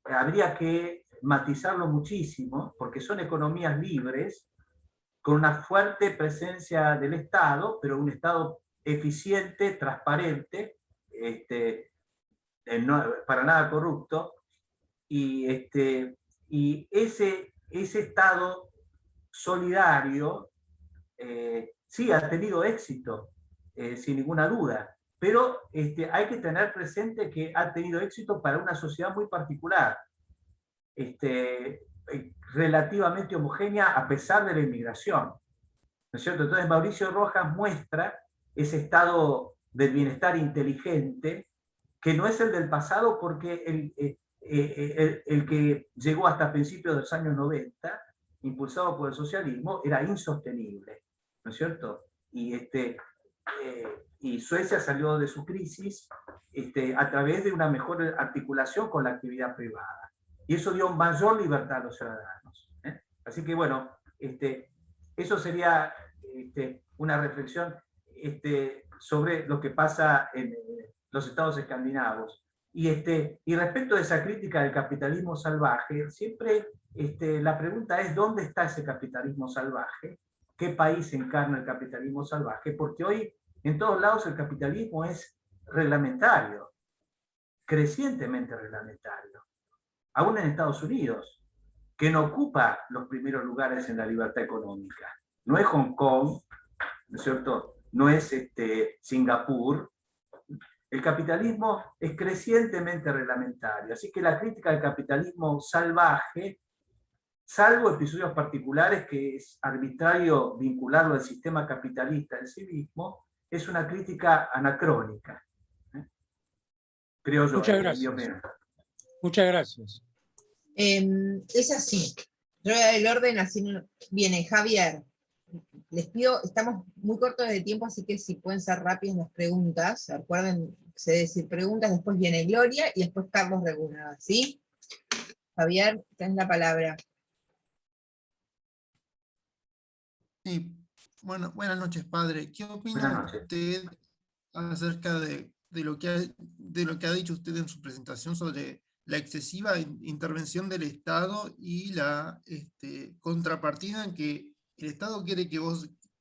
habría que matizarlo muchísimo, porque son economías libres, con una fuerte presencia del Estado, pero un Estado eficiente, transparente, para nada corrupto, y ese Estado solidario sí ha tenido éxito, sin ninguna duda, pero hay que tener presente que ha tenido éxito para una sociedad muy particular, relativamente homogénea a pesar de la inmigración, ¿no es cierto? Entonces Mauricio Rojas muestra ese estado del bienestar inteligente, que no es el del pasado, porque el que llegó hasta principios de los años 90, impulsado por el socialismo, era insostenible, ¿no es cierto? Y Suecia salió de su crisis a través de una mejor articulación con la actividad privada. Y eso dio mayor libertad a los ciudadanos. Así que bueno, Eso sería una reflexión sobre lo que pasa en los estados escandinavos. Y respecto de esa crítica del capitalismo salvaje, siempre la pregunta es ¿dónde está ese capitalismo salvaje? ¿Qué país encarna el capitalismo salvaje? Porque hoy en todos lados el capitalismo es reglamentario, crecientemente reglamentario. Aún en Estados Unidos, que no ocupa los primeros lugares en la libertad económica. No es Hong Kong, ¿no es cierto? No es Singapur. El capitalismo es crecientemente reglamentario. Así que la crítica del capitalismo salvaje, salvo episodios particulares que es arbitrario vincularlo al sistema capitalista en sí mismo, es una crítica anacrónica. Creo yo. Muchas gracias. Muchas gracias. Es así. Yo voy a dar el orden, así no viene Javier. Les pido, estamos muy cortos de tiempo, así que si pueden ser rápidas las preguntas. Recuerden, sé decir preguntas, después viene Gloria y después Carlos Reguna, ¿sí? Javier, tenés la palabra. Sí, bueno, buenas noches, padre. ¿Qué opina usted acerca de lo que ha dicho usted en su presentación sobre la excesiva intervención del Estado y la contrapartida en que el Estado quiere que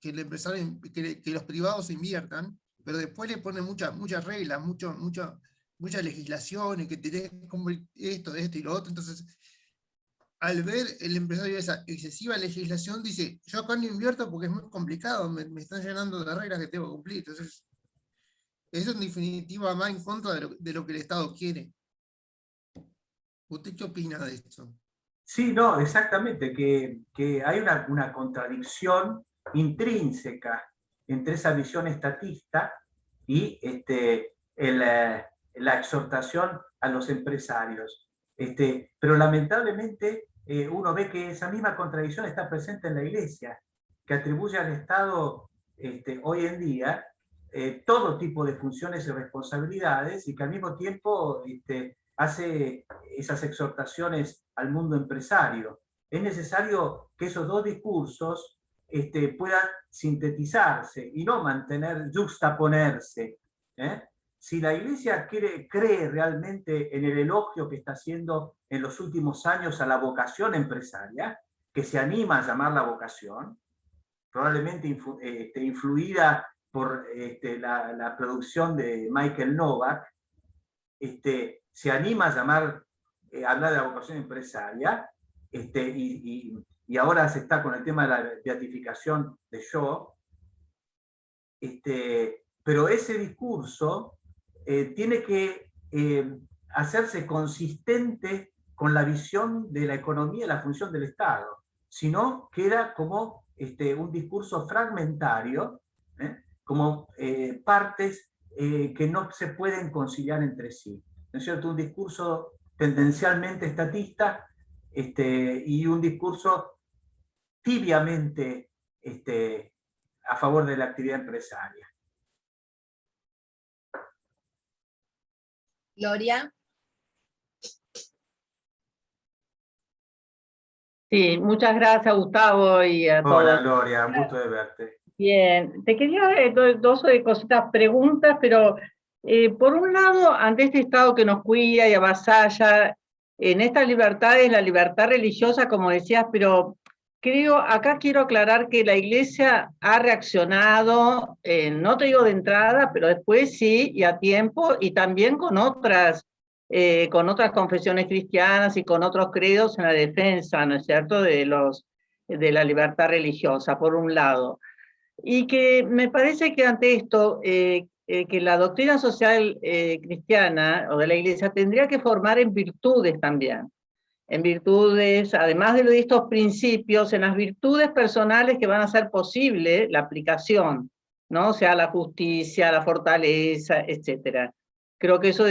el empresario, que los privados inviertan, pero después le pone muchas reglas, mucha legislación, y que tenés que cumplir esto y lo otro? Entonces, al ver el empresario esa excesiva legislación, dice, yo acá no invierto porque es muy complicado, me están llenando de reglas que tengo que cumplir. Entonces, eso en definitiva va en contra de lo que el Estado quiere. ¿Usted qué opina de esto? Sí, no, exactamente, que hay una contradicción intrínseca entre esa visión estatista y la exhortación a los empresarios. Pero lamentablemente uno ve que esa misma contradicción está presente en la Iglesia, que atribuye al Estado hoy en día todo tipo de funciones y responsabilidades, y que al mismo tiempo hace esas exhortaciones al mundo empresario. Es necesario que esos dos discursos puedan sintetizarse y no juxtaponerse. Si la Iglesia cree realmente en el elogio que está haciendo en los últimos años a la vocación empresaria, que se anima a llamarla vocación, probablemente influida por la producción de Michael Novak, se anima a hablar de la vocación empresaria, y ahora se está con el tema de la beatificación de Shaw, pero ese discurso tiene que hacerse consistente con la visión de la economía y la función del Estado, si no queda como un discurso fragmentario, como partes que no se pueden conciliar entre sí. ¿No es cierto? Un discurso tendencialmente estatista y un discurso tibiamente a favor de la actividad empresaria. Gloria. Sí, muchas gracias, Gustavo, y a todos. Hola, Gloria, un gusto de verte. Bien, te quería dos cositas, preguntas, pero por un lado, ante este Estado que nos cuida y avasalla, en estas libertades, la libertad religiosa, como decías, pero acá quiero aclarar que la Iglesia ha reaccionado, no te digo de entrada, pero después sí, y a tiempo, y también con otras confesiones cristianas y con otros credos en la defensa, ¿no es cierto?, de la libertad religiosa, por un lado. Y que me parece que ante esto, que la doctrina social cristiana o de la Iglesia tendría que formar en virtudes también, en virtudes, además de estos principios, en las virtudes personales que van a hacer posible la aplicación, ¿no? O sea, la justicia, la fortaleza, etc. Creo que eso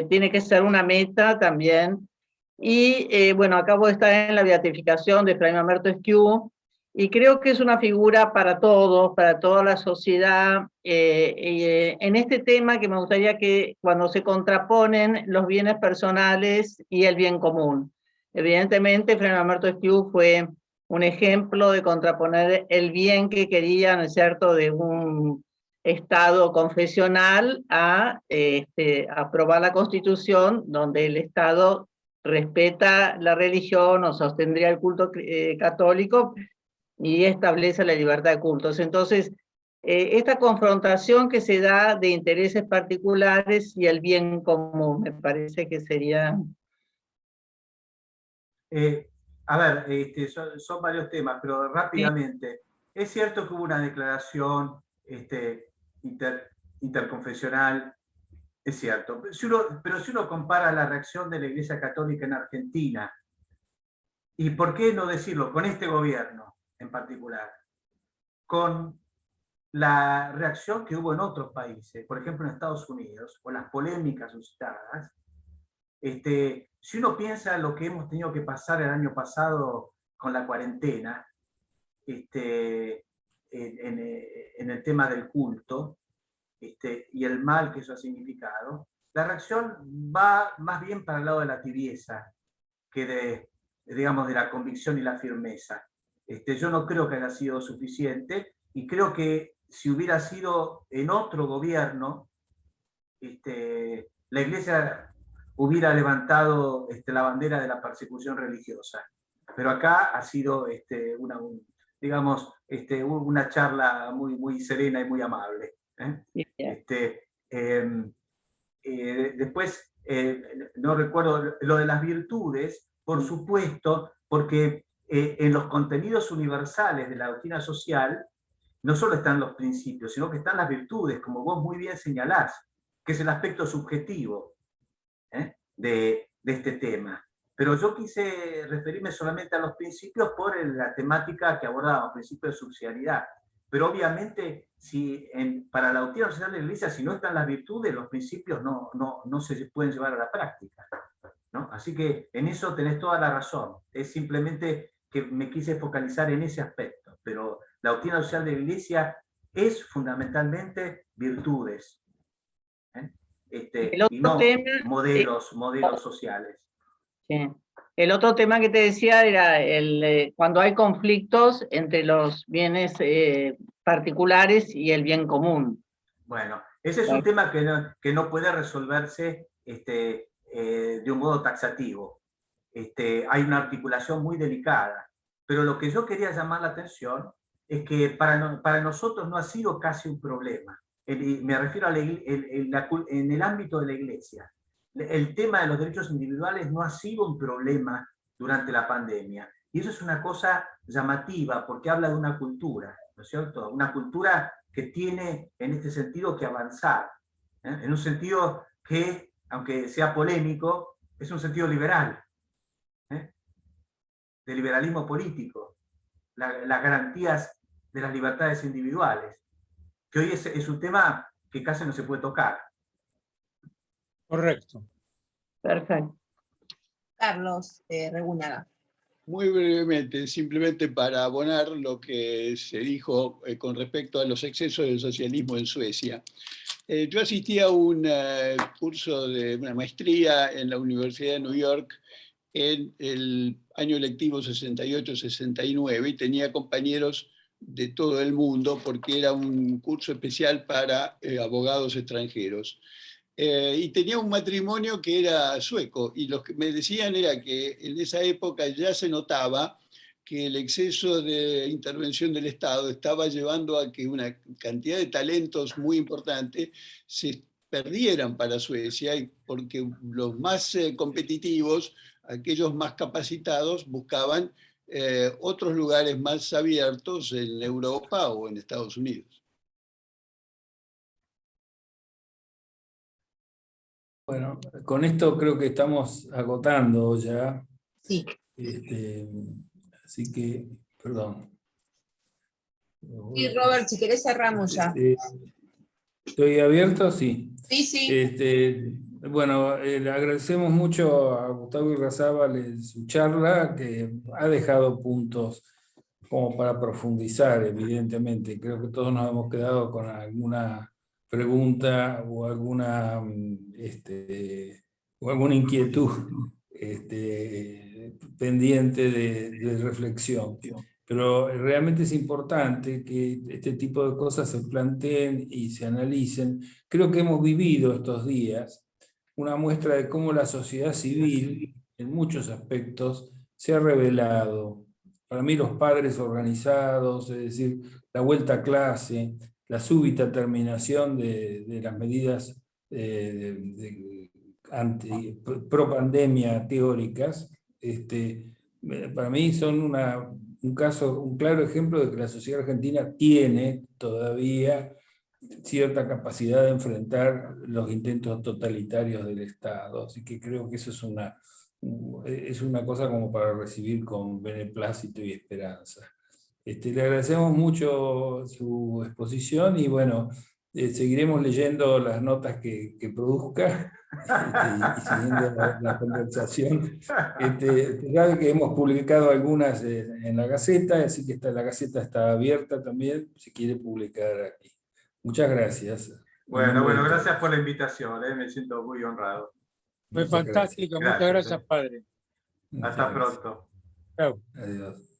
tiene que ser una meta también. Y bueno, acabo de estar en la beatificación de Fray Mamerto Esquiú, y creo que es una figura para todos, para toda la sociedad, en este tema que me gustaría que cuando se contraponen los bienes personales y el bien común. Evidentemente, Fray Mamerto Esquiú fue un ejemplo de contraponer el bien que querían, ¿no es cierto?, de un Estado confesional a aprobar la Constitución, donde el Estado respeta la religión o sostendría el culto católico y establece la libertad de cultos. Entonces, esta confrontación que se da de intereses particulares y el bien común, me parece que sería... A ver, son varios temas, pero rápidamente. Es cierto que hubo una declaración interconfesional, es cierto. Pero si uno compara la reacción de la Iglesia Católica en Argentina, y por qué no decirlo, con este gobierno en particular, con la reacción que hubo en otros países, por ejemplo en Estados Unidos, o las polémicas suscitadas, si uno piensa en lo que hemos tenido que pasar el año pasado con la cuarentena, en el tema del culto, y el mal que eso ha significado, la reacción va más bien para el lado de la tibieza que digamos, de la convicción y la firmeza. Yo no creo que haya sido suficiente, y creo que si hubiera sido en otro gobierno, la Iglesia hubiera levantado la bandera de la persecución religiosa. Pero acá ha sido digamos, una charla muy, muy serena y muy amable. Después, no recuerdo lo de las virtudes, por supuesto, porque en los contenidos universales de la doctrina social no solo están los principios, sino que están las virtudes, como vos muy bien señalás, que es el aspecto subjetivo de este tema. Pero yo quise referirme solamente a los principios por la temática que abordábamos, principio de subsidiariedad. Pero obviamente, para la doctrina social de la Iglesia, si no están las virtudes, los principios no se pueden llevar a la práctica, ¿no? Así que en eso tenés toda la razón. Es simplemente que me quise focalizar en ese aspecto. Pero la doctrina social de la Iglesia es fundamentalmente virtudes, y no modelos sociales. Sí. El otro tema que te decía era cuando hay conflictos entre los bienes particulares y el bien común. Bueno, ese es un tema que no puede resolverse de un modo taxativo. Hay una articulación muy delicada. Pero lo que yo quería llamar la atención es que para nosotros no ha sido casi un problema. Me refiero en el ámbito de la Iglesia. El tema de los derechos individuales no ha sido un problema durante la pandemia. Y eso es una cosa llamativa, porque habla de una cultura, ¿no es cierto? Una cultura que tiene en este sentido que avanzar, en un sentido que, aunque sea polémico, es un sentido liberal, de liberalismo político, las garantías de las libertades individuales, que hoy es un tema que casi no se puede tocar. Correcto. Perfecto. Carlos Regunaga. Muy brevemente, simplemente para abonar lo que se dijo con respecto a los excesos del socialismo en Suecia. Yo asistí a un curso de una maestría en la Universidad de New York en el año lectivo 68-69 y tenía compañeros de todo el mundo porque era un curso especial para abogados extranjeros. Y tenía un matrimonio que era sueco, y lo que me decían era que en esa época ya se notaba que el exceso de intervención del Estado estaba llevando a que una cantidad de talentos muy importante se perdieran para Suecia, porque los más competitivos, aquellos más capacitados, buscaban otros lugares más abiertos en Europa o en Estados Unidos. Bueno, con esto creo que estamos agotando ya. Sí. Así que, perdón. Sí, Robert, si querés cerramos ya. ¿Estoy abierto? Sí. Sí, sí. Bueno, le agradecemos mucho a Gustavo Irrazábal su charla, que ha dejado puntos como para profundizar, evidentemente. Creo que todos nos hemos quedado con alguna pregunta o alguna inquietud pendiente de reflexión. Pero realmente es importante que este tipo de cosas se planteen y se analicen. Creo que hemos vivido estos días una muestra de cómo la sociedad civil, en muchos aspectos, se ha revelado. Para mí los padres organizados, es decir, la vuelta a clase, la súbita terminación de las medidas pro pandemia teóricas, para mí son un claro ejemplo de que la sociedad argentina tiene todavía cierta capacidad de enfrentar los intentos totalitarios del Estado. Así que creo que eso es una cosa como para recibir con beneplácito y esperanza. Le agradecemos mucho su exposición y bueno, seguiremos leyendo las notas que produzca y siguiendo la conversación. Sabe que hemos publicado algunas en la Gaceta, así que la Gaceta está abierta también, si quiere publicar aquí. Muchas gracias. Bueno, gracias por la invitación, me siento muy honrado. Fue fantástico, muchas gracias, padre. Hasta pronto. Chao. Adiós.